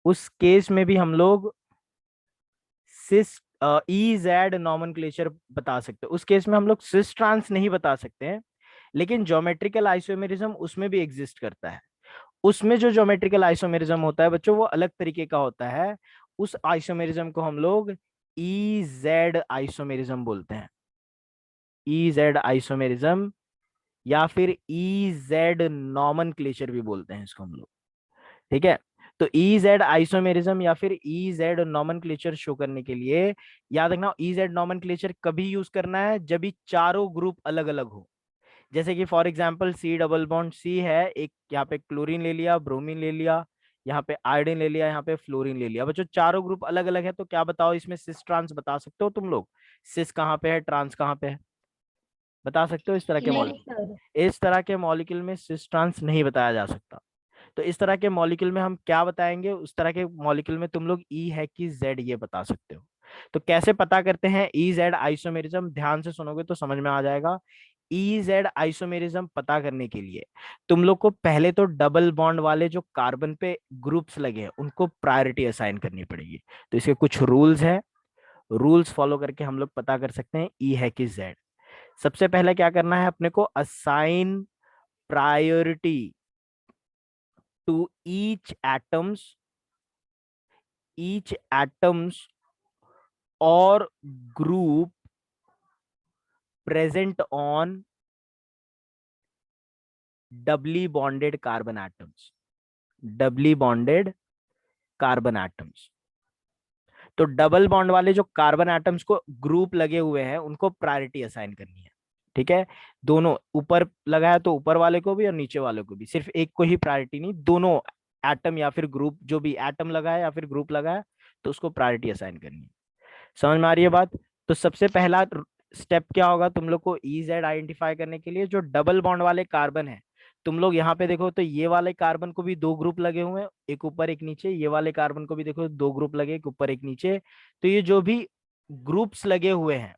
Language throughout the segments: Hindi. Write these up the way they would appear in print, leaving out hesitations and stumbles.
उस केस में भी हम लोग सिस ई जेड नॉमेनक्लेचर बता सकते हैं। उस केस में हम लोग सिस ट्रांस नहीं बता सकते हैं, लेकिन ज्योमेट्रिकल आइसोमेरिज्म उसमें भी एग्जिस्ट करता है। उसमें जो ज्योमेट्रिकल आइसोमेरिज्म होता है बच्चों, वो अलग तरीके का होता है। उस आइसोमेरिज्म को हम लोग ई जेड आइसोमेरिज्म बोलते हैं। ई जेड आइसोमेरिज्म या फिर ई जेड नॉमेनक्लेचर भी बोलते हैं इसको हम लोग। ठीक है। तो ई जेड आइसोमेरिज्म या फिर ई जेड नॉमेनक्लेचर शो करने के लिए याद रखना, ई जेड नॉमेनक्लेचर कभी यूज करना है जब भी चारों ग्रुप अलग अलग हो। जैसे कि for example C double bond C है, एक यहाँ पे क्लोरीन ले लिया, ब्रोमीन ले लिया, यहाँ पे आयोडीन ले लिया, यहाँ पे फ्लोरीन ले लिया। बच्चों चारों ग्रुप अलग अलग है, तो क्या बताओ इसमें सिस ट्रांस बता सकते हो तुम लोग? सिस कहाँ पे है, ट्रांस कहाँ पे है, बता सकते हो? इस तरह के नहीं मॉलिक्यूल, सर। इस तरह के मॉलिक्यूल में सिस ट्रांस नहीं बताया जा सकता। तो इस तरह के मॉलिक्यूल में हम क्या बताएंगे? उस तरह के मॉलिक्यूल में तुम लोग ई है कि जेड ये बता सकते हो। तो कैसे पता करते हैं ई जेड आइसोमेरिज्म? ध्यान से सुनोगे तो समझ में आ जाएगा। ई जेड आइसोमेरिज्म पता करने के लिए तुम लोग को पहले तो डबल बॉन्ड वाले जो कार्बन पे ग्रुप्स लगे हैं उनको प्रायोरिटी असाइन करनी पड़ेगी। तो इसके कुछ रूल्स हैं, रूल्स फॉलो करके हम लोग पता कर सकते हैं ई है कि जेड। सबसे पहले क्या करना है अपने को? Assign priority to each atoms or group present on doubly bonded carbon atoms, doubly bonded carbon atoms। तो डबल बॉन्ड वाले जो कार्बन एटम्स को ग्रुप लगे हुए हैं उनको प्रायोरिटी असाइन करनी है। ठीक है। दोनों ऊपर लगा है तो ऊपर वाले को भी और नीचे वाले को भी, सिर्फ एक को ही प्रायोरिटी नहीं, दोनों एटम या फिर ग्रुप, जो भी एटम लगा है या फिर ग्रुप लगा है तो उसको प्रायोरिटी असाइन करनी है। समझ में आ रही है बात? तो सबसे पहला स्टेप क्या होगा तुम लोग को ई जेड आइडेंटिफाई करने के लिए? जो डबल बॉन्ड वाले कार्बन है, तुम लोग यहाँ पे देखो तो ये वाले कार्बन को भी दो ग्रुप लगे हुए हैं, एक ऊपर एक नीचे। ये वाले कार्बन को भी देखो दो ग्रुप लगे, एक ऊपर एक नीचे। तो ये जो भी ग्रुप्स लगे हुए हैं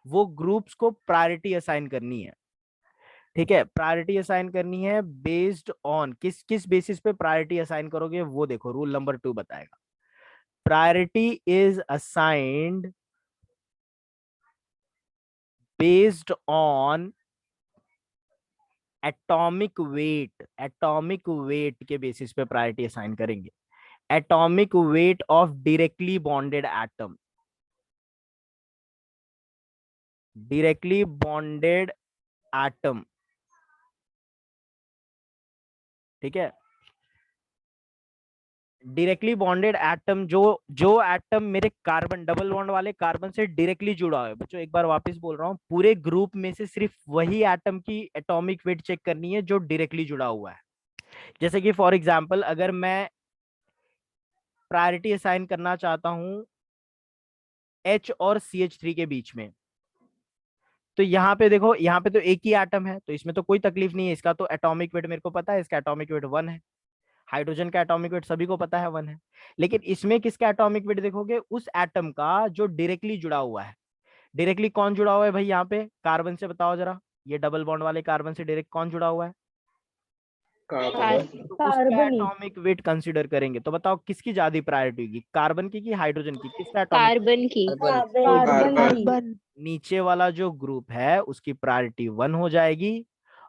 वो ग्रुप्स को प्रायोरिटी असाइन करनी है। ठीक है, प्रायोरिटी असाइन करनी है बेस्ड ऑन किस किस बेसिस पे प्रायोरिटी असाइन करोगे वो देखो, रूल नंबर 2 बताएगा। Priority is assigned based on atomic weight. Atomic weight के बेसिस पे प्रायोरिटी असाइन करेंगे। Atomic weight of directly bonded atom, directly bonded atom. ठीक है, डायरेक्टली बॉन्डेड एटम, जो जो एटम मेरे कार्बन डबल बॉन्ड वाले कार्बन से डायरेक्टली जुड़ा है। बच्चों एक बार वापस बोल रहा हूँ, पूरे ग्रुप में से सिर्फ वही एटम की एटॉमिक वेट चेक करनी है जो डायरेक्टली जुड़ा हुआ है। जैसे कि फॉर एग्जांपल अगर मैं प्रायोरिटी असाइन करना चाहता हूं H और CH3 के बीच में, तो यहाँ पे देखो, यहाँ पे तो एक ही एटम है तो इसमें तो कोई तकलीफ नहीं है। इसका तो एटॉमिक वेट मेरे को पता है, इसका एटॉमिक वेट 1 है। हाइड्रोजन का एटॉमिक वेट सभी को पता है 1 है। लेकिन इसमें किसका एटॉमिक वेट देखोगे? उस एटम का जो डायरेक्टली जुड़ा हुआ है। डायरेक्टली कौन जुड़ा हुआ है भाई यहाँ पे कार्बन से? बताओ जरा, ये डबल बॉन्ड वाले कार्बन से डायरेक्ट कौन जुड़ा हुआ है? कार्बन। तो उसका कार्बन ही। एटॉमिक वेट कंसीडर करेंगे तो बताओ किसकी ज्यादा प्रायोरिटी होगी, कार्बन की कि हाइड्रोजन की? किसका एटॉमिक? कार्बन की। तो कार्बन की। नीचे वाला जो ग्रुप है उसकी प्रायोरिटी 1 हो जाएगी,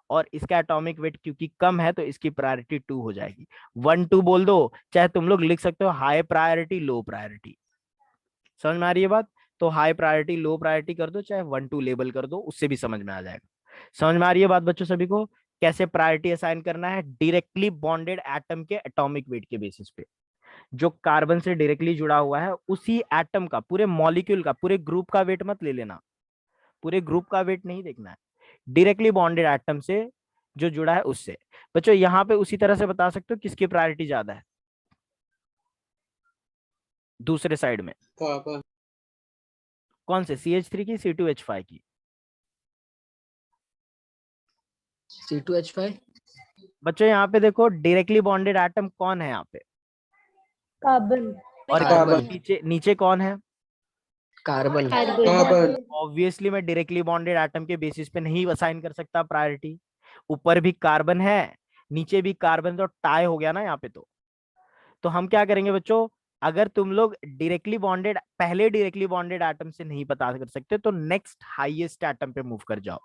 और इसका एटॉमिक वेट क्योंकि कम है तो इसकी प्रायोरिटी 2 हो जाएगी। 1 2 बोल दो, चाहे तुम लोग लिख सकते हो हाई प्रायोरिटी लो प्रायोरिटी। समझ में आ रही है बात? तो हाई प्रायोरिटी लो प्रायोरिटी कर दो, चाहे 1 2 लेबल कर दो, उससे भी समझ में आ जाएगा। समझ में आ रही है बात बच्चों सभी को? कैसे प्रायोरिटी असाइन करना है डायरेक्टली बॉन्डेड एटम के एटॉमिक वेट के बेसिस पे। जो कार्बन से डायरेक्टली जुड़ा हुआ है उसी एटम का, पूरे मॉलिक्यूल का, पूरे ग्रुप का वेट मत ले लेना, पूरे ग्रुप का वेट नहीं देखना है, डायरेक्टली बॉन्डेड एटम से जो जुड़ा है उससे। बच्चों यहाँ पे उसी तरह से बता सकते हो किसकी प्रायोरिटी ज्यादा है दूसरे साइड में? कार्बन। कौन से? CH3 की, C2H5 की? C2H5। बच्चों यहाँ पे देखो डायरेक्टली बॉन्डेड एटम कौन है यहाँ पे? कार्बन। और कार्बन। नीचे नीचे कौन है? कार्बन। कार्बन। ऑब्वियसली मैं डायरेक्टली बॉन्डेड एटम के बेसिस पे नहीं असाइन कर सकता प्रायोरिटी। ऊपर भी कार्बन है, नीचे भी कार्बन, तो टाई हो गया ना यहाँ पे। तो तो हम क्या करेंगे बच्चों, अगर तुम लोग डायरेक्टली बॉन्डेड, पहले डायरेक्टली बॉन्डेड एटम से नहीं पता कर सकते तो नेक्स्ट हाईएस्ट एटम पे मूव कर जाओ।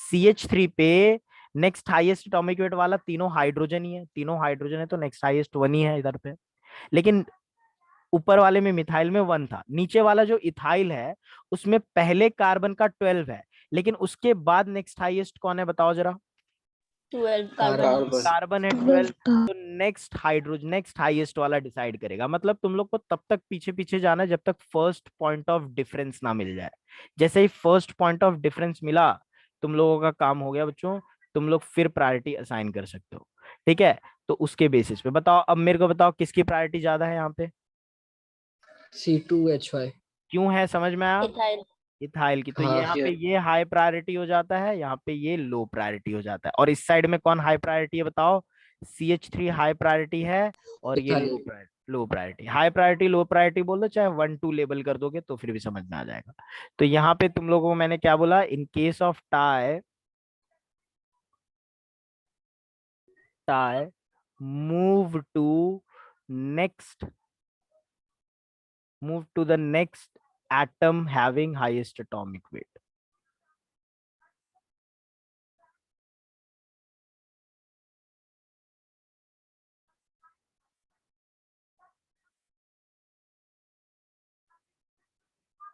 CH3 पे नेक्स्ट हाईएस्ट एटॉमिक वेट वाला तीनों हाइड्रोजन ही है, तीनों हाइड्रोजन है तो नेक्स्ट हाईएस्ट 1 ही है इधर पे। लेकिन ऊपर वाले में मिथाइल में 1 था, नीचे वाला जो इथाइल है उसमें पहले कार्बन का 12 है, लेकिन उसके बाद नेक्स्ट हाईएस्ट कौन है बताओ जरा। 12 कार्बन। कार्बन है 12। तो नेक्स्ट हाइड्रोजन, नेक्स्ट हाईएस्ट वाला डिसाइड करेगा। मतलब तुम लोग को तब तक पीछे पीछे जाना है जब तक फर्स्ट पॉइंट ऑफ डिफरेंस ना मिल जाए। जैसे ही फर्स्ट पॉइंट ऑफ डिफरेंस मिला, तुम लोगों का काम हो गया बच्चों, तुम लोग फिर प्रायोरिटी असाइन कर सकते हो। ठीक है, तो उसके बेसिस पे बताओ, अब मेरे को बताओ किसकी प्रायोरिटी ज्यादा है यहाँ पे। C2H5। क्यों है, समझ में आया। इथाइल। इथाइल की, तो हाँ। यहाँ पे ये हाई प्रायोरिटी हो जाता है, यहाँ पे ये लो प्रायोरिटी हो जाता है। और इस साइड में कौन हाई प्रायोरिटी है बताओ। CH3 हाई प्रायोरिटी है और ये ethyl. Low priority. High priority low priority बोल दो, चाहे 1 2 लेबल कर दोगे तो फिर भी समझ में आ जाएगा। तो यहाँ पे तुम लोगों को मैंने क्या बोला, in case of tie, tie move to next, move to the next atom having highest atomic weight।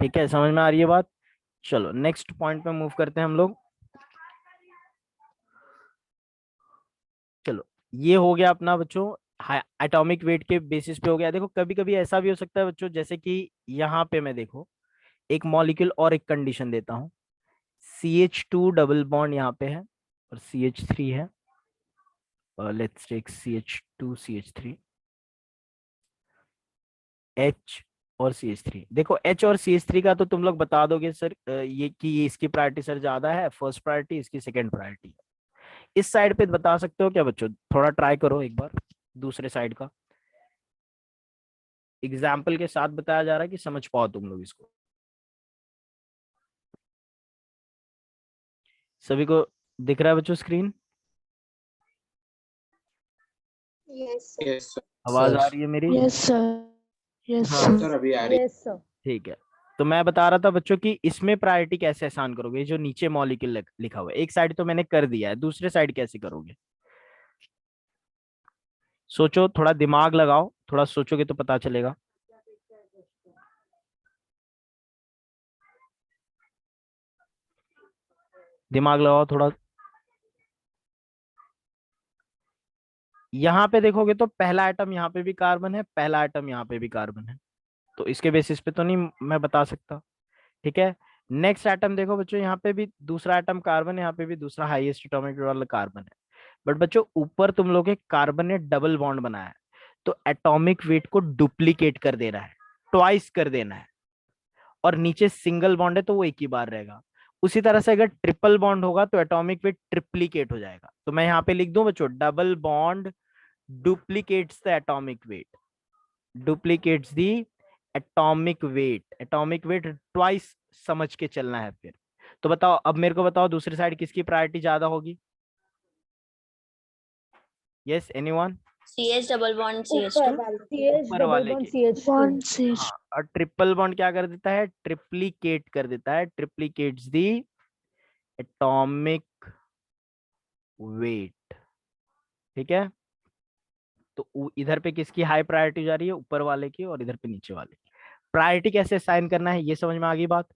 ठीक है, समझ में आ रही है बात। चलो नेक्स्ट पॉइंट पे मूव करते हैं हम लोग। चलो, ये हो गया अपना बच्चों, एटॉमिक वेट के बेसिस पे हो गया। देखो कभी कभी ऐसा भी हो सकता है बच्चों, जैसे कि यहाँ पे मैं देखो एक मॉलिक्यूल और एक कंडीशन देता हूँ। CH2 डबल बॉन्ड यहाँ पे है और CH3 है, let's take CH2 CH3 H और CH3। देखो H और CH3 का तो तुम लोग बता दोगे सर, ये कि इसकी प्रायोरिटी सर ज्यादा है, फर्स्ट प्रायोरिटी, इसकी सेकंड प्रायोरिटी है। इस साइड पे बता सकते हो क्या बच्चों, थोड़ा ट्राई करो एक बार दूसरे साइड का। एग्जाम्पल के साथ बताया जा रहा है कि समझ पाओ तुम लोग इसको। सभी को दिख रहा है बच्चों स्क्रीन, यस यस सर। आवाज आ सर। रही है मेरी। Yes sir. यस हाँ सर। सर अभी आ रही है। Yes sir. ठीक है, तो मैं बता रहा था बच्चों कि इसमें प्रायोरिटी कैसे आसान करोगे। ये जो नीचे मॉलिक्यूल लिखा हुआ है, एक साइड तो मैंने कर दिया है, दूसरे साइड कैसे करोगे। सोचो, थोड़ा दिमाग लगाओ, थोड़ा सोचोगे तो पता चलेगा। दिमाग लगाओ थोड़ा। यहाँ पे देखोगे तो पहला आइटम यहाँ पे भी कार्बन है, पहला आइटम यहाँ पे भी कार्बन है, तो इसके बेसिस पे तो नहीं मैं बता सकता। ठीक है, नेक्स्ट एटम देखो बच्चों, यहाँ पे भी दूसरा एटम कार्बन है, यहाँ पे भी दूसरा हाईएस्ट एटॉमिक वाला कार्बन है। बट बच्चों ऊपर तुम लोग एक कार्बन ने डबल बॉन्ड बनाया है, तो एटॉमिक वेट को डुप्लीकेट कर देना है, ट्वाइस कर देना है। और नीचे सिंगल बॉन्ड है तो वो एक ही बार रहेगा। उसी तरह से अगर ट्रिपल बॉन्ड होगा तो एटॉमिक वेट ट्रिप्लीकेट हो जाएगा। तो मैं यहाँ पे लिख दूं बच्चों, double bond duplicates the atomic weight, duplicates the atomic weight, atomic weight twice समझ के चलना है फिर। तो बताओ, अब मेरे को बताओ दूसरी साइड किसकी प्रायोरिटी ज्यादा होगी। Yes anyone. CH double bond CH2। CH ऊपर डबल वाले बॉन्ड के। CH2। हाँ, और ट्रिपल बॉन्ड क्या कर देता है, ट्रिप्लीकेट कर देता है, ट्रिप्लीकेट्स दी एटॉमिक वेट। ठीक है, तो इधर पे किसकी हाई प्रायोरिटी जा रही है, ऊपर वाले की, और इधर पे नीचे वाले की। प्रायोरिटी कैसे असाइन करना है ये समझ में आ गई बात।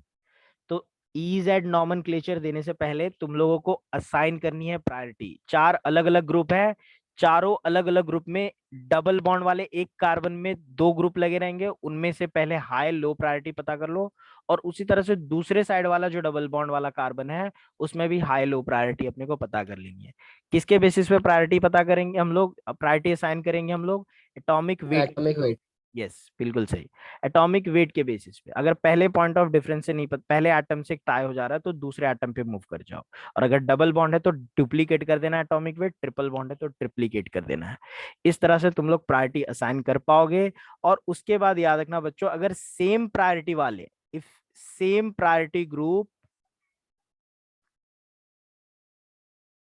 तो ईज एंड नॉमेनक्लेचर देने से पहले तुम लोगों को असाइन करनी है प्रायोरिटी। 4 अलग अलग ग्रुप है, चारों अलग अलग ग्रुप में डबल बॉन्ड वाले एक कार्बन में 2 ग्रुप लगे रहेंगे, उनमें से पहले हाई लो प्रायोरिटी पता कर लो। और उसी तरह से दूसरे साइड वाला जो डबल बॉन्ड वाला कार्बन है उसमें भी हाई लो प्रायोरिटी अपने को पता कर लेनी है। किसके बेसिस पे प्रायोरिटी पता करेंगे हम लोग, प्रायोरिटी असाइन करेंगे हम लोग, atomic weight. Atomic weight. Yes बिल्कुल सही, एटॉमिक वेट के बेसिस पे। अगर पहले पॉइंट ऑफ डिफरेंस से नहीं पता, पहले एटम से टाई हो जा रहा है तो दूसरे एटम पे मूव कर जाओ। और अगर डबल बॉन्ड है तो डुप्लीकेट कर देना एटॉमिक वेट, ट्रिपल बॉन्ड है तो ट्रिप्लीकेट कर देना है। इस तरह से तुम लोग प्रायोरिटी असाइन कर पाओगे। और उसके बाद याद रखना बच्चों, अगर सेम प्रायोरिटी वाले, इफ सेम प्रायोरिटी ग्रुप,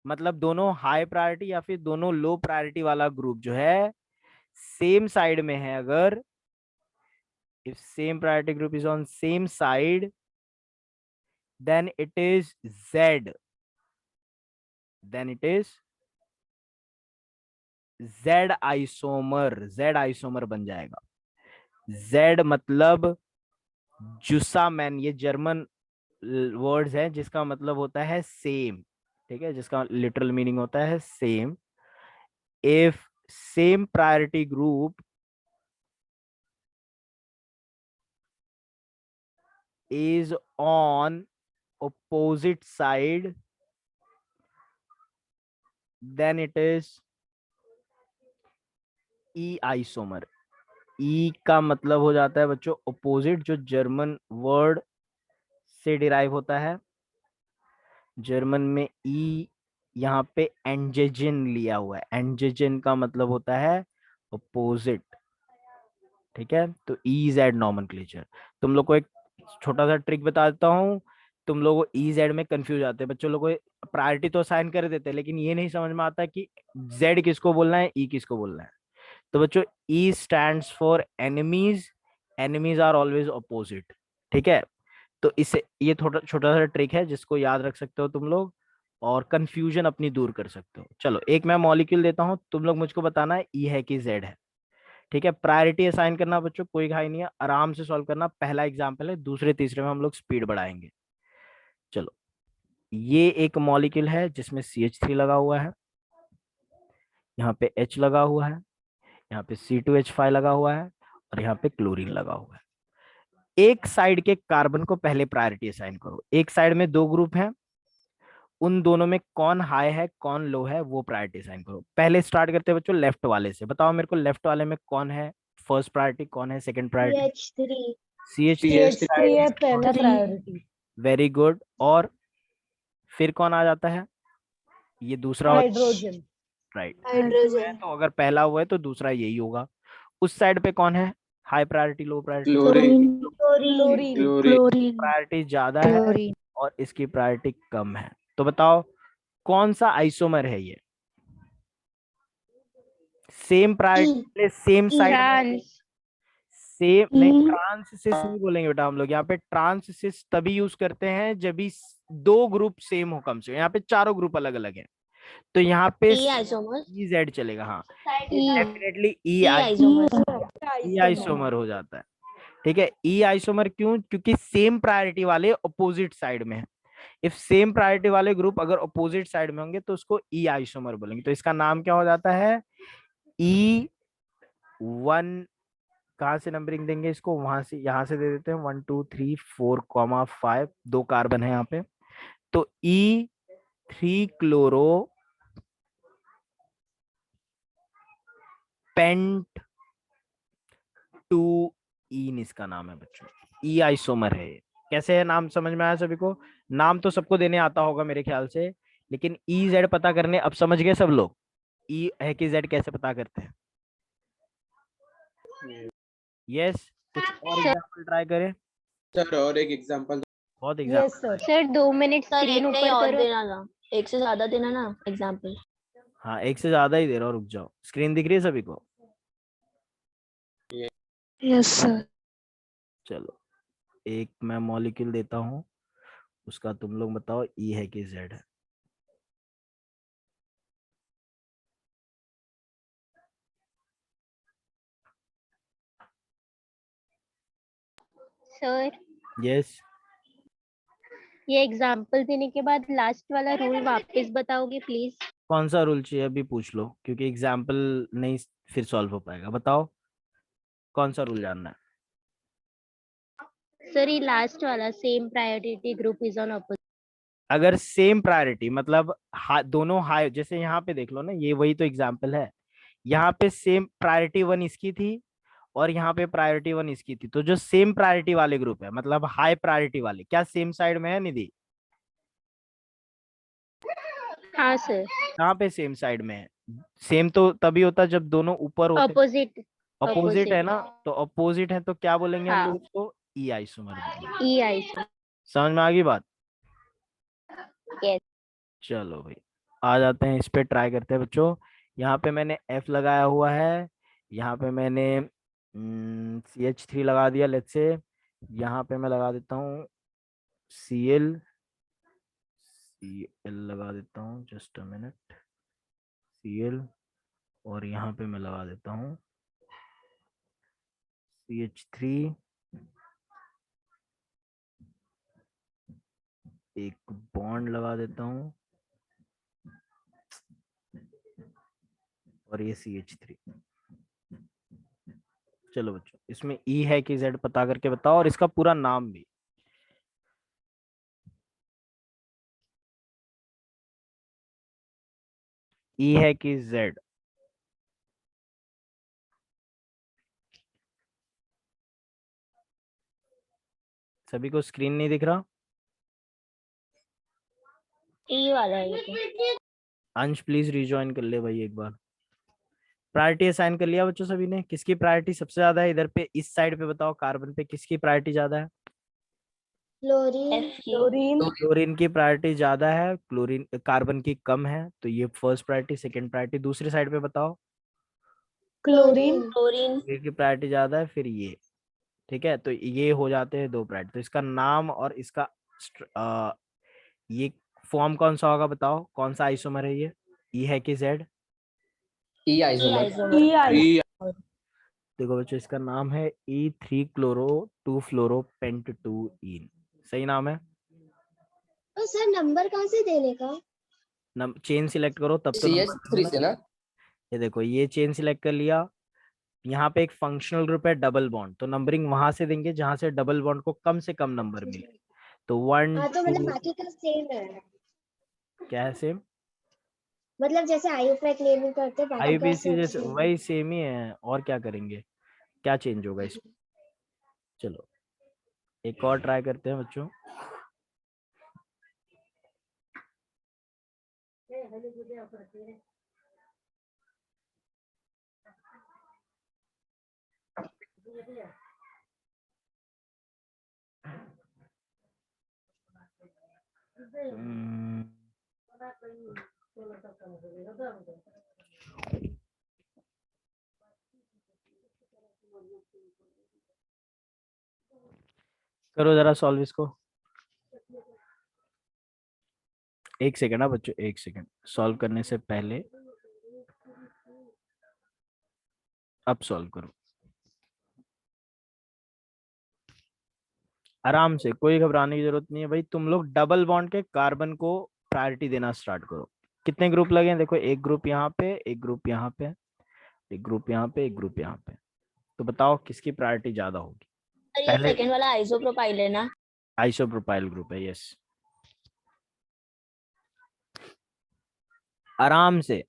मतलब दोनों हाई प्रायोरिटी या फिर दोनों लो प्रायोरिटी वाला ग्रुप जो है, सेम साइड में है अगर, if same priority group is on same side, then it is Z, then it is Z isomer, Z isomer बन जाएगा। Z मतलब जुसामैन, ये जर्मन वर्ड्स है जिसका मतलब होता है सेम, ठीक है, जिसका लिटरल मीनिंग होता है same. If same priority group is on opposite side, then it is E isomer. E का मतलब हो जाता है बच्चों opposite, जो जर्मन वर्ड से डिराइव होता है। जर्मन में E यहाँ पे एंजेजन लिया हुआ है, एंजेजन का मतलब होता है opposite, ठीक है। तो ई जेड नॉमेनक्लेचर। तुम लोग को एक छोटा सा ट्रिक बता देता हूँ, तुम लोग ई जेड में कंफ्यूज आते हैं, बच्चों लोग को प्रायोरिटी तो असाइन कर देते हैं लेकिन ये नहीं समझ में आता कि जेड किसको बोलना है, ई किसको बोलना है। तो बच्चों E stands for enemies, enemies are always opposite, ठीक है। तो इससे ये थोड़ा छोटा सा ट्रिक है जिसको याद रख सकते हो तुम लोग और कंफ्यूजन अपनी दूर कर सकते हो। चलो एक मैं मॉलिक्यूल देता हूँ, तुम लोग मुझको बताना है ई है कि जेड है, ठीक है। प्रायोरिटी असाइन करना बच्चों कोई घाई नहीं है, आराम से सॉल्व करना। पहला एग्जांपल है, दूसरे तीसरे में हम लोग स्पीड बढ़ाएंगे। चलो ये एक मॉलिक्यूल है जिसमें CH3 लगा हुआ है, यहाँ पे H लगा हुआ है, यहाँ पे C2H5 लगा हुआ है और यहाँ पे क्लोरीन लगा हुआ है। एक साइड के कार्बन को पहले प्रायोरिटी असाइन करो। एक साइड में दो ग्रुप हैं, उन दोनों में कौन हाई है कौन लो है वो प्रायोरिटी असाइन करो। पहले स्टार्ट करते हैं बच्चों लेफ्ट वाले से, बताओ मेरे को लेफ्ट वाले में कौन है फर्स्ट प्रायोरिटी, कौन है सेकंड प्रायोरिटी? CH3 CH3 है पहला प्रायोरिटी। Very good. और फिर कौन आ जाता है? ये दूसरा हाइड्रोजन। राइट। हाइड्रोजन तो अगर पहला हुआ है तो दूसरा यही होगा। उस साइड पे कौन है high priority low priority? Chlorine chlorine chlorine chlorine. Priority ज्यादा है और इसकी प्रायोरिटी कम है। तो बताओ कौन सा आइसोमर है ये? Same priority same side, same नहीं, ट्रांससिस नहीं बोलेंगे बेटा हम लोग। यहाँ पे ट्रांससिस तभी यूज करते हैं जब भी दो ग्रुप सेम हो कम से। यहाँ पे चारों ग्रुप अलग अलग है तो यहाँ पे E आइसोमर ई जेड चलेगा। हाँ E डेफिनेटली ई E आइसोमर आइसोमर हो जाता है, ठीक है। ई आइसोमर क्यों? क्योंकि सेम प्रायोरिटी वाले अपोजिट साइड में है। इफ सेम प्रायोरिटी वाले ग्रुप अगर अपोजिट साइड में होंगे तो उसको ई आइसोमर बोलेंगे। तो इसका नाम क्या हो जाता है? E1। कहाँ से नंबरिंग देंगे इसको? वहां से, यहां से दे देते हैं 1 2 3 4 5, दो कार्बन है यहाँ पे। तो E3 क्लोरो पेंट 2 इन इसका नाम है बच्चों। ई आइसोमर है ये। कैसे है नाम समझ में आया सभी को? नाम तो सबको देने आता होगा मेरे ख्याल से, लेकिन ई जेड पता करने अब समझ गए सब लोग ई है कि जेड कैसे पता करते हैं? यस। कुछ और एग्जांपल ट्राई करें। सर और एक एग्जांपल। बहुत yes example. Sir. Sir 2 minute sir screen एक नहीं ऊपर और करो। देना ना, एक से ज्यादा देना ना एग्जाम्पल। हाँ एक से ज्यादा ही दे रहा हूँ, रुक जाओ। स्क्रीन दिख रही है सभी को? Yes sir. चलो एक मैं मॉलिक्यूल देता हूँ, उसका तुम लोग बताओ ई है कि जेड है। Sir yes. ये एग्जांपल देने के बाद लास्ट वाला रूल वापस बताओगे प्लीज? कौन सा रूल चाहिए अभी पूछ लो, क्योंकि एग्जाम्पल नहीं फिर सॉल्व हो पाएगा। बताओ कौन सा रूल जानना है? सर ये लास्ट वाला, same priority group is on opposite. अगर सेम प्रायोरिटी मतलब दोनों हाई, जैसे यहाँ पे देख लो ना, ये वही तो एग्जाम्पल है। यहाँ पे सेम प्रायोरिटी 1 इसकी थी और यहाँ पे प्रायोरिटी 1 इसकी थी, तो जो सेम प्रायोरिटी वाले ग्रुप है मतलब हाई प्रायोरिटी वाले, क्या सेम साइड में है निधि? हाँ सर। कहाँ पे सेम साइड में है? सेम तो तभी होता है जब दोनों ऊपर होते हैं। ऑपोजिट। अपोजिट है ना, तो अपोजिट है तो क्या बोलेंगे हम हाँ लोग उसको? ई आइसोमर बोलेंगे। ई आई। समझ में आ गई बात? यस। चलो भाई आ जाते हैं इस पे, ट्राई करते हैं बच्चों। यहाँ पे मैंने F लगाया हुआ है, यहाँ पे मैंने CH3 लगा दिया, लेट्स से यहाँ पे मैं लगा देता हूँ Cl लगा देता हूँ, जस्ट अ मिनट, Cl, और यहाँ पे मैं लगा देता हूँ CH3, एक बॉन्ड लगा देता हूँ, और ये CH3। चलो बच्चों, इसमें E है कि Z पता करके बताओ, और इसका पूरा नाम भी। E है कि Z? सभी को स्क्रीन नहीं दिख रहा? ई वाला है ये तो। अंश प्लीज रिज्वाइन कर ले भाई एक बार। प्रायोरिटी असाइन कर लिया बच्चों सभी ने? किसकी प्रायोरिटी सबसे ज्यादा है इधर पे, इस साइड पे बताओ, कार्बन पे किसकी प्रायोरिटी ज्यादा है? फ्लोरीन। फ्लोरीन। क्लोरीन की प्रायोरिटी ज्यादा है, क्लोरीन कार्बन की कम है, तो ये फर्स्ट प्रायोरिटी, सेकंड प्रायोरिटी। दूसरी साइड पे बताओ, क्लोरीन। क्लोरीन। क्लोरीन की प्रायोरिटी ज्यादा है, फिर ये। ठीक है, तो ये हो जाते हैं दो प्रायोरिटी। तो इसका नाम और इसका ये फॉर्म कौन सा होगा बताओ, कौन सा आइसोमर है ये? ई है कि जेड? ई ई आइसोमर। आइसोमर। ई देखो बच्चों, इसका नाम है E3 क्लोरो 2 फ्लोरो पेंट 2 इन। सही नाम है। तो सर नंबर कहाँ से देने का? चेन सिलेक्ट करो तब तो नंबर CH3 से ना? ये देखो, ये चेन सिलेक्ट कर लिया। यहाँ पे एक फंक्शनल ग्रुप है डबल बॉन्ड, तो नंबरिंग वहां से देंगे जहां से डबल बॉन्ड को कम से कम नंबर मिले। तो 1 हाँ तो मतलब 2, बाकी का सेम है, क्या है सेम? मतलब जैसे आईयूपीएसी नेमिंग करते हैं बाकी का IUPAC सब जैसे सेम है। वही सेम ही है, और क्या करेंगे, क्या चेंज होगा इसमें? चलो एक और ट्राई करते हैं बच्चों। हम्म, करो जरा सॉल्व इसको। एक सेकेंड ना बच्चों, एक सेकेंड, सॉल्व करने से पहले अब सॉल्व करो आराम से, कोई घबराने की जरूरत नहीं है भाई। तुम लोग डबल बॉन्ड के कार्बन को प्रायोरिटी देना स्टार्ट करो। कितने ग्रुप लगे हैं देखो, एक ग्रुप यहाँ पे, एक ग्रुप यहाँ पे, एक ग्रुप यहाँ पे, एक ग्रुप यहाँ पे। तो बताओ किसकी प्रायोरिटी ज्यादा होगी? ये पहले सेकंड वाला आइसोप्रोपाइल है ना? आइसोप्रोपाइल ग्रुप है, यस। आराम से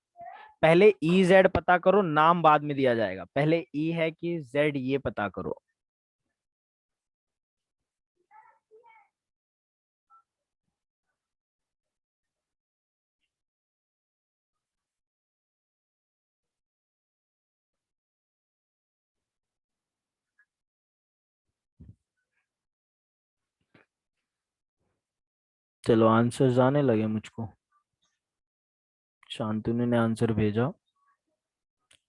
पहले EZ पता करो, नाम बाद में दिया जाएगा। पहले E है कि Z ये पता करो। चलो आंसर आने लगे मुझको। शांतनु ने आंसर भेजा,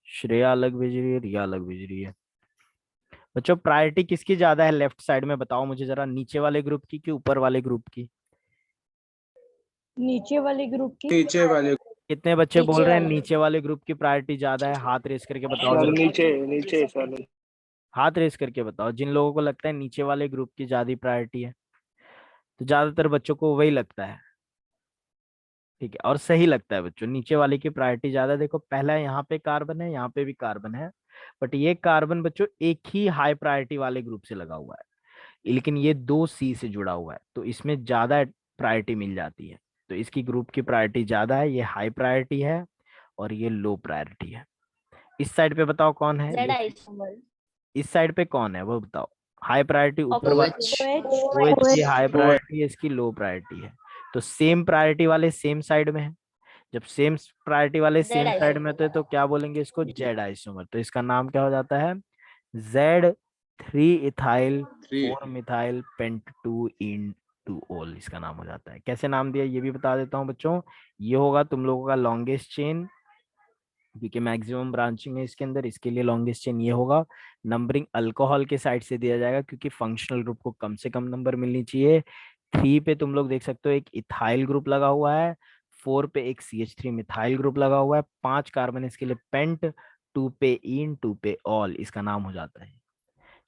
श्रेया अलग भेज रही है, रिया अलग भेज रही है। बच्चों प्रायोरिटी किसकी ज्यादा है लेफ्ट साइड में बताओ मुझे जरा, नीचे वाले ग्रुप की कि ऊपर वाले ग्रुप की? नीचे वाले ग्रुप की। नीचे वाले कितने बच्चे बोल नीचे रहे हैं वाले। नीचे वाले ग्रुप की प्रायोरिटी ज्यादा है? हाथ रेस करके बताओ सर जरा। नीचे नीचे सर। हाथ रेस करके बताओ जिन लोगों को लगता है नीचे वाले ग्रुप की ज्यादा प्रायोरिटी है। तो ज्यादातर बच्चों को वही लगता है, ठीक है, और सही लगता है बच्चों, नीचे वाले की प्रायोरिटी ज्यादा है। देखो पहला यहाँ पे कार्बन है, यहाँ पे भी कार्बन है, बट ये कार्बन बच्चों एक ही हाई प्रायोरिटी वाले ग्रुप से लगा हुआ है, लेकिन ये 2C से जुड़ा हुआ है, तो इसमें ज्यादा प्रायोरिटी मिल जाती है। तो इसकी ग्रुप की प्रायोरिटी ज्यादा है, ये हाई प्रायोरिटी है और ये लो प्रायोरिटी है। इस साइड पे बताओ कौन है जेड ये, आइसोमर। इस साइड पे कौन है वो बताओ। हाई प्रायोरिटी ऊपर वाला OH। OH की हाई OH प्रायोरिटी है, इसकी लो प्रायोरिटी है। तो सेम प्रायोरिटी वाले सेम साइड में है, जब सेम प्रायोरिटी वाले जेड सेम साइड में होते हैं तो क्या बोलेंगे इसको? Z isomer. तो इसका नाम क्या हो जाता है? Z3 इथाइल 3 4 मिथाइल पेंट 2 इन 2 ओल, इसका नाम हो जाता है। कैसे नाम दिया ये भी बता देता हूँ बच्चों। ये होगा तुम लोगों का लॉन्गेस्ट चेन, क्योंकि मैक्सिमम ब्रांचिंग है इसके अंदर, इसके लिए लॉन्गेस्ट चेन ये होगा। नंबरिंग अल्कोहल के साइड से दिया जाएगा क्योंकि फंक्शनल ग्रुप को कम से कम नंबर मिलनी चाहिए। 3 पे तुम लोग देख सकते हो एक इथाइल ग्रुप लगा हुआ है, 4 पे एक CH3 मिथाइल ग्रुप लगा हुआ है, 5 कार्बन इसके लिए पेंट, 2 पे इन, 2 पे ऑल, इसका नाम हो जाता है।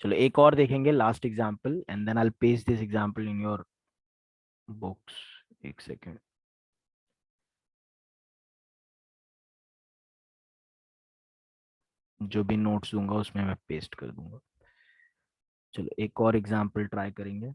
चलो एक और देखेंगे last example and then I paste this example in your books. एक सेकेंड। जो भी नोट्स दूंगा उसमें मैं पेस्ट कर दूंगा। चलो एक और एग्जाम्पल ट्राई करेंगे।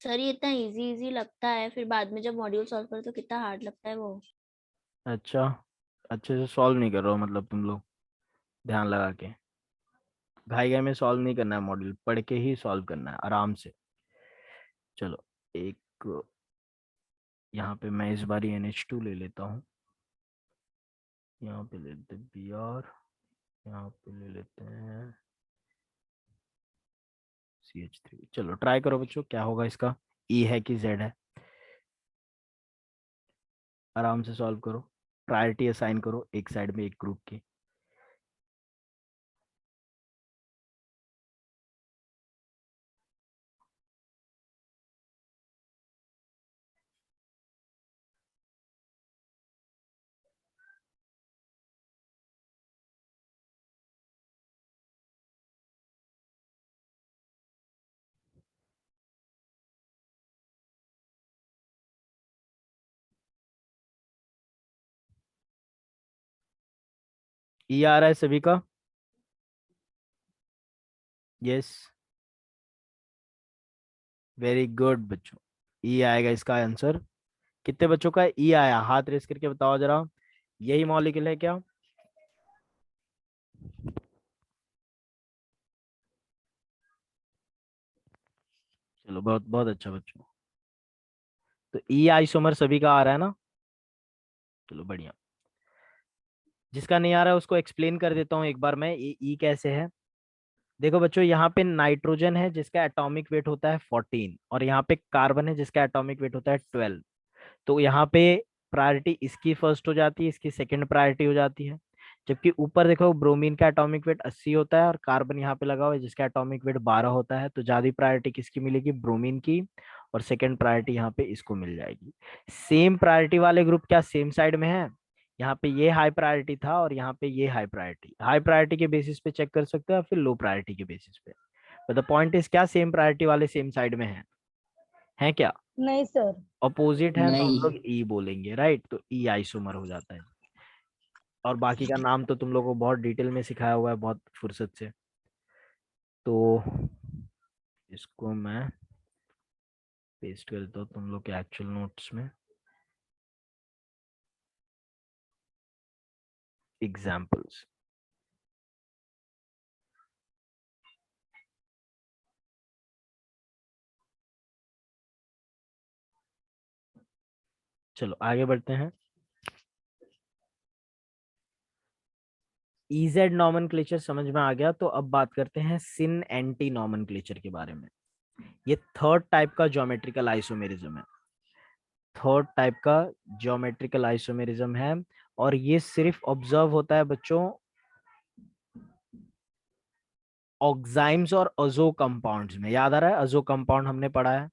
सर ये इतना इजी इजी लगता है, फिर बाद में जब मॉड्यूल सॉल्व करो तो कितना हार्ड लगता है वो। अच्छा, अच्छे से सॉल्व नहीं कर रहे हो मतलब तुम लोग, ध्यान लगा के। घाई घाई में सॉल्व नहीं करना है, मॉड्यूल पढ़ के ही सॉल्व करना है आराम से। चलो एक, यहाँ पे मैं इस बार NH2 ले लेता हूँ, यहाँ पे ले लेते Br, यहाँ पे ले लेते हैं CH3। चलो ट्राई करो बच्चों, क्या होगा इसका, E है कि Z है। आराम से सॉल्व करो, प्रायोरिटी असाइन करो एक साइड में एक ग्रुप की। E आ रहा है सभी का? यस, वेरी गुड बच्चों, E आएगा इसका आंसर। कितने बच्चों का E आया, हाथ रेस करके बताओ जरा। यही मॉलिक्यूल है क्या? चलो बहुत बहुत अच्छा बच्चों। तो E आइसोमर सभी का आ रहा है ना? चलो बढ़िया। जिसका नहीं आ रहा है उसको एक्सप्लेन कर देता हूँ एक बार मैं, ये E कैसे है। देखो बच्चों, यहाँ पे नाइट्रोजन है जिसका एटॉमिक वेट होता है 14, और यहाँ पे कार्बन है जिसका एटॉमिक वेट होता है 12। तो यहाँ पे प्रायोरिटी इसकी फर्स्ट हो जाती है, इसकी सेकंड प्रायोरिटी हो जाती है। जबकि ऊपर देखो ब्रोमीन का एटॉमिक वेट 80 होता है और कार्बन यहाँ पे लगा हुआ है जिसका एटॉमिक वेट 12 होता है, तो ज्यादा प्रायोरिटी किसकी मिलेगी, ब्रोमीन की, और सेकंड प्रायोरिटी यहाँ पे इसको मिल जाएगी। सेम प्रायोरिटी वाले ग्रुप क्या सेम साइड में है? यहाँ पे ये हाई प्रायोरिटी था और यहाँ पे ये हाई प्रायोरिटी के बेसिस पे चेक कर सकते हो या फिर लो प्रायोरिटी के बेसिस पे। बट द पॉइंट इज क्या सेम प्रायोरिटी वाले सेम साइड में है क्या? नहीं सर। अपोजिट है तो हम नहीं। लोग ई बोलेंगे, राइट? तो ई आइसोमर हो जाता है। और बाकी का नाम तो तुम लोगों को बहुत डिटेल में सिखाया हुआ है बहुत फुर्सत से। तो इसको मैं पेस्ट कर देता हूँ तुम लोग के एक्चुअल नोट्स में, एग्जाम्पल्स। चलो आगे बढ़ते हैं। इजेड नॉमेनक्लेचर समझ में आ गया, तो अब बात करते हैं सिन एंटी नॉमेनक्लेचर के बारे में। ये थर्ड टाइप का ज्योमेट्रिकल आइसोमेरिज्म है, थर्ड टाइप का ज्योमेट्रिकल आइसोमेरिज्म है। और ये सिर्फ ऑब्जर्व होता है बच्चों ऑक्साइम्स और अजो कंपाउंड्स में। याद आ रहा है अजो कंपाउंड हमने पढ़ा है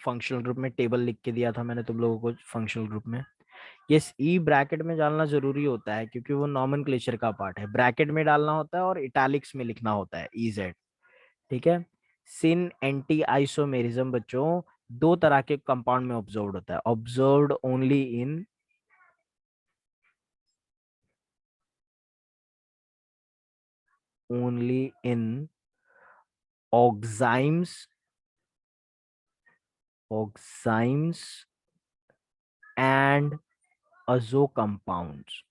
फंक्शनल ग्रुप में, टेबल लिख के दिया था मैंने तुम लोगों को फंक्शनल ग्रुप में। ये ई ब्रैकेट में डालना जरूरी होता है क्योंकि वो नॉमेनक्लेचर का पार्ट है, ब्रैकेट में डालना होता है और इटैलिक्स में लिखना होता है EZ। ठीक है। सिन एंटी आइसोमेरिज्म बच्चों दो तरह के कंपाउंड में ऑब्जर्व्ड होता है, observed only in oximes and अजो कंपाउंड्स।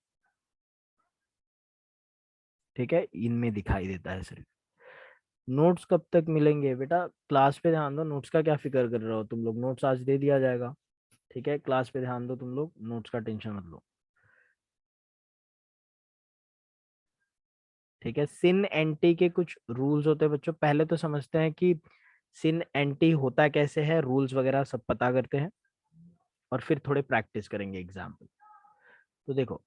ठीक है, इनमें दिखाई देता है सिर्फ। नोट्स कब तक मिलेंगे बेटा? क्लास पे ध्यान दो, नोट्स का क्या फिक्र कर रहे हो तुम लोग, नोट्स आज दे दिया जाएगा। ठीक है, क्लास पे ध्यान दो तुम लोग, नोट्स का टेंशन मत लो। ठीक है, सिन एंटी के कुछ रूल्स होते हैं बच्चों। पहले तो समझते हैं कि सिन एंटी होता कैसे है, रूल्स वगैरह सब पता करते हैं, और फिर थोड़े प्रैक्टिस करेंगे एग्जाम्पल। तो देखो,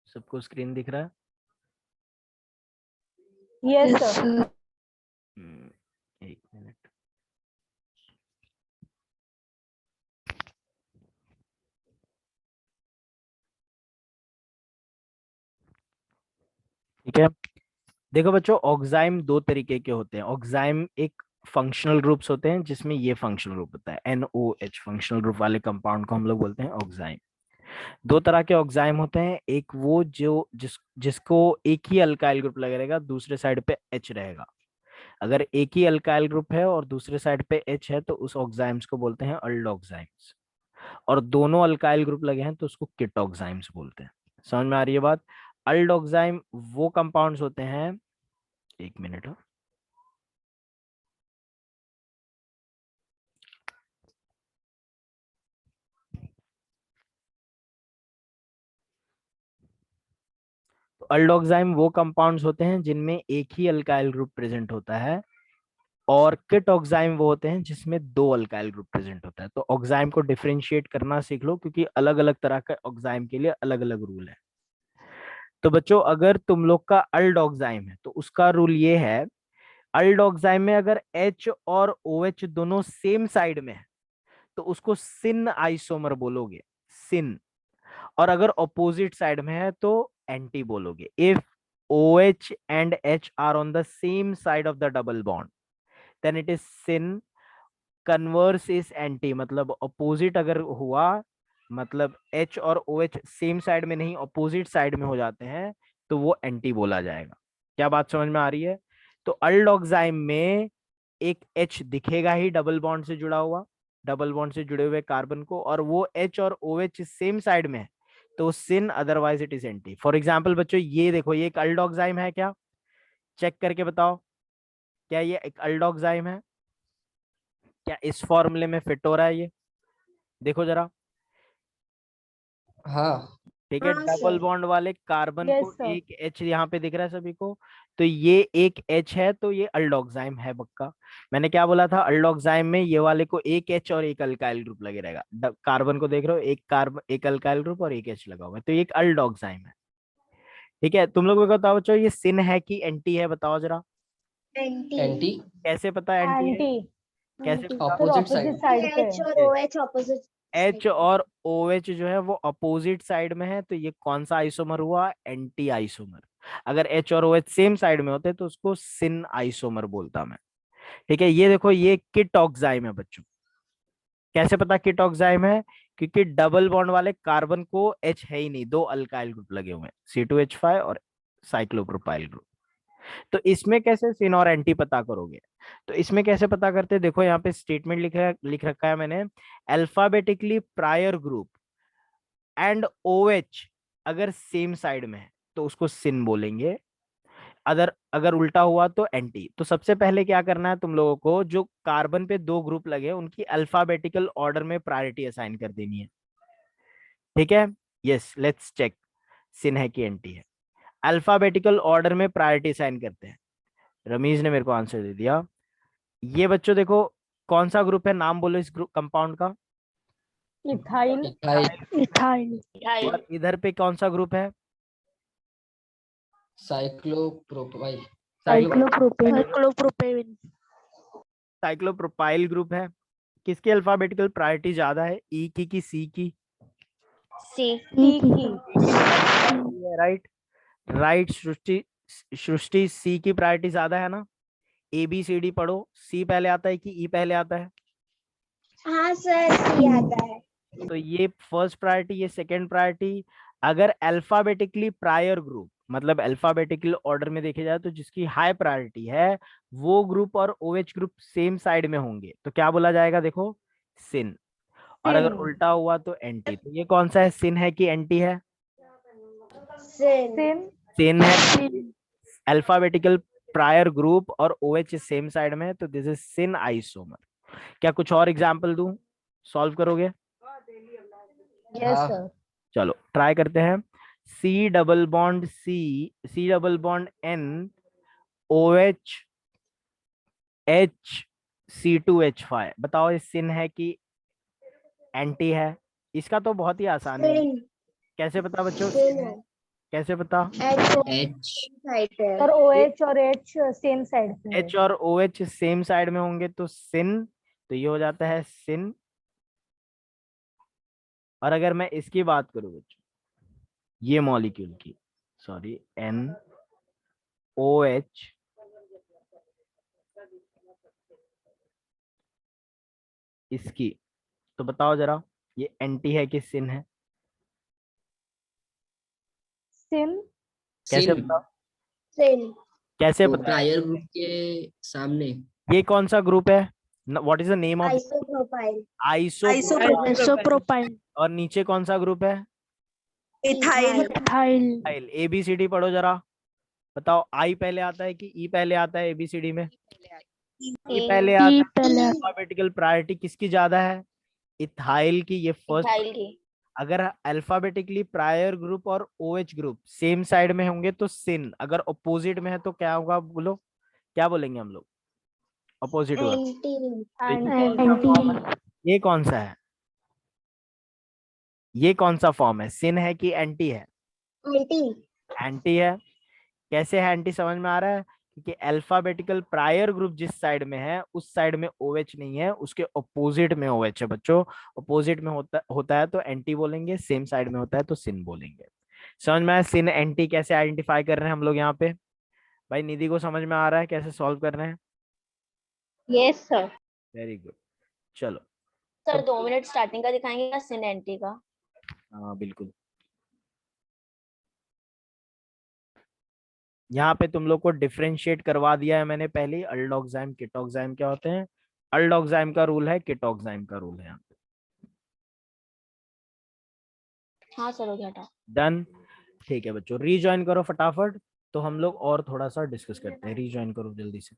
सबको स्क्रीन दिख रहा है? Yes sir. एक मिनट। ठीक है, देखो बच्चों, ऑक्साइम दो तरीके के होते हैं। ऑक्साइम एक फंक्शनल ग्रुप्स होते हैं, जिसमें ये फंक्शनल ग्रुप होता है NOH, फंक्शनल ग्रुप वाले कंपाउंड को हम लोग बोलते हैं ऑक्साइम। दो तरह के ऑक्साइम होते हैं, एक वो जो जिसको एक ही अल्काइल ग्रुप लगा रहेगा, दूसरे साइड पे H रहेगा। अगर एक ही अल्काइल ग्रुप है और दूसरे साइड पे H है, तो उस ऑक्साइम्स को बोलते हैं अल्ड ऑक्साइम्स। और दोनों अल्काइल ग्रुप लगे हैं तो उसको किट ऑक्साइम्स बोलते हैं। समझ में आ रही है बात? अल्ड ऑक्साइम वो कंपाउंड्स होते हैं, एक मिनट। तो अल्डोक्साइम वो कंपाउंड्स होते हैं जिनमें एक ही अल्काइल ग्रुप प्रेजेंट होता है, और किट ऑक्साइम वो होते हैं जिसमें दो अल्काइल ग्रुप प्रेजेंट होता है। तो ऑक्साइम को डिफरेंशिएट करना सीख लो, क्योंकि अलग अलग तरह का ऑक्साइम के लिए अलग अलग रूल है। तो बच्चों, अगर तुम लोग का अल्डोक्साइम है तो उसका रूल ये है, अल्डोक्साइम में अगर H और OH दोनों सेम साइड में है तो उसको सिन आइसोमर बोलोगे, सिन। और अगर ऑपोजिट साइड में है तो एंटी बोलोगे। If OH and H are on the same side of the double bond, then it is sin. Converse is anti, मतलब ऑपोजिट अगर हुआ, मतलब H और OH सेम साइड में नहीं, ऑपोजिट साइड में हो जाते हैं, तो वो एंटी बोला जाएगा। क्या बात समझ में आ रही है? तो अल्डोक्साइम में एक H दिखेगा ही डबल बॉन्ड से जुड़ा हुआ, डबल बॉन्ड से जुड़े हुए कार्बन को, और वो H और OH सेम साइड में है तो sin, otherwise it is anti. For example बच्चों, ये देखो, ये एक अल्डोक्साइम है क्या? चेक करके बताओ, क्या ये एक अल्डोक्साइम है? क्या इस फॉर्मूले में फिट हो रहा है ये? देखो जरा। हाँ ठीक है, हाँ डबल सर। बॉन्ड वाले कार्बन Yes, को sir. एक H यहाँ पे दिख रहा है सभी को, तो ये एक H है, तो ये अल्डोक्साइम है पक्का। मैंने क्या बोला था? अल्डोक्साइम में ये वाले को एक H और एक अल्काइल ग्रुप लगे रहेगा। कार्बन को देख रहे हो, एक कार्बन, एक अल्काइल ग्रुप और एक H लगा हुआ है, तो ये एक अल्डोक्साइम है। ठीक है, तुम लोग को बताओ बच्चों, ये सिन है कि एंटी है? बताओ जरा। एंटी। एंटी कैसे पता है एंटी है? एंटी कैसे सर, पता? Opposite opposite side. साइड पे एच है। और OH ऑपोजिट H और OH जो है वो अपोजिट साइड में है, तो ये कौन सा आइसोमर हुआ? Anti isomer. अगर H और OH सेम साइड में होते तो उसको सिन आइसोमर बोलता मैं। ठीक है, ये देखो, ये किट ऑक्साइम है बच्चों। कैसे पता किट ऑक्साइम है? क्योंकि डबल बॉन्ड वाले कार्बन को H है ही नहीं, दो अल्काइल ग्रुप लगे हुए हैं, C2H5 और साइक्लोप्रोपाइल ग्रुप। तो इसमें कैसे सिन और एंटी पता करोगे? तो इसमें कैसे पता करते हैं? देखो यहाँ पे स्टेटमेंट लिख रखा है मैंने, alphabetically prior group and OH अगर सेम साइड में है तो उसको सिन बोलेंगे, अगर अगर उल्टा हुआ तो एंटी। तो सबसे पहले क्या करना है तुम लोगों को, जो कार्बन पे दो ग्रुप लगे हैं उनकी अल्फाबेटिकल ऑर्डर में प्रायोरिटी असाइन कर देनी है। ठीक है, यस, लेट्स चेक सिन है कि एंटी है। अल्फाबेटिकल ऑर्डर में प्रायोरिटी असाइन करते हैं। रमीज ने मेरे को आंसर दे दिया। ये बच्चों देखो, कौन सा ग्रुप है, नाम बोलो इस ग्रुप कंपाउंड का। Ethyl ethyl ethyl. और इधर पे कौन सा ग्रुप है? Cyclopropyl cyclopropane. साइक्लोप्रोपाइल ग्रुप है। किसकी अल्फाबेटिकल प्रायोरिटी ज्यादा है, ई की कि सी की? सी सी की राइट, राइट सृष्टि, सृष्टि सी की प्रायोरिटी ज्यादा है ना? ABCD पढ़ो, सी पहले आता है कि ई पहले आता है? हाँ सर, सी आता है। तो ये फर्स्ट प्रायोरिटी, ये सेकंड प्रायोरिटी। अगर अल्फाबेटिकली प्रायर ग्रुप, मतलब अल्फाबेटिकल ऑर्डर में देखे जाए तो जिसकी हाई प्रायोरिटी है वो ग्रुप और OH ग्रुप सेम साइड में होंगे तो क्या बोला जाएगा? देखो, सिन। और अगर सिन उल्टा हुआ तो एंटी। तो ये कौन सा है, सिन है कि एंटी है? सिन। सिन सिन है। अल्फाबेटिकल प्रायर ग्रुप और OH सेम साइड में है तो दिस इज सिन आइसोमर। क्या कुछ और एग्जांपल दूं? सॉल्व करोगे? यस हाँ सर। चलो ट्राई करते हैं। C double bond C double bond N OH H C2H5, बताओ ये सिन है कि एंटी है? इसका तो बहुत ही आसान है। सिन कैसे पता बच्चों? सिन है। कैसे पता? H साइड है। सर OH और H सेम साइड पे है। H और OH सेम साइड में होंगे तो सिन, तो ये हो जाता है सिन। और अगर मैं इसकी बात करूं बच्चों, ये मॉलिक्यूल की, सॉरी NOH इसकी, तो बताओ जरा ये एंटी है कि सिन है? सिन। कैसे सिन पता? सिन। कैसे वो पता? प्रायर ग्रुप के सामने। ये कौन सा ग्रुप है? What is the name of? Isopropyl. Isopropyl. और नीचे कौन सा ग्रुप है? इथाइल। इथाइल। ABCD पढ़ो जरा, बताओ आई पहले आता है कि ई पहले आता है? ABCD में ई पहले आता है। अल्फाबेटिकल प्रायोरिटी किसकी ज्यादा है? इथाइल की, ये फर्स्ट। इथाइल की। अगर अल्फाबेटिकली प्रायर ग्रुप और OH ग्रुप सेम साइड में होंगे तो सिन, अगर अपोजिट में है तो क्या होगा? बोलो, क्या बोलेंगे हम लोग? Opposite word. एंटी। ये कौन सा है? ये कौन सा फॉर्म है? सिन है कि एंटी है? एंटी। एंटी है। कैसे है एंटी? समझ में आ रहा है? क्योंकि अल्फाबेटिकल प्रायर ग्रुप जिस साइड में है उस साइड में OH नहीं है, उसके अपोजिट में OH है बच्चों। अपोजिट में होता है तो एंटी बोलेंगे, सेम साइड में होता है तो सिन बोलेंगे। समझ में आया सिन एंटी कैसे आइडेंटिफाई कर रहे हैं हम लोग यहाँ पे? भाई निधि को समझ में आ रहा है कैसे सॉल्व कर रहे हैं? Yes sir. Very good. चलो सर अब 2 मिनट स्टार्टिंग का दिखाएंगे या सिन एंटी का? हाँ बिल्कुल। यहाँ पे तुम लोग को डिफरेंशिएट करवा दिया है मैंने पहले ही। अल्डोक्साइम कीटोक्साइम क्या होते हैं? अल्डोक्साइम का रूल है, कीटोक्साइम का रूल है यहाँ पे। हाँ सर हो गया था। डन। ठीक है बच्चों, रीजॉइन करो फटाफट। तो हम लोग और थोड़ा सा डिस्कस करते हैं। रीजॉइन करो जल्दी से।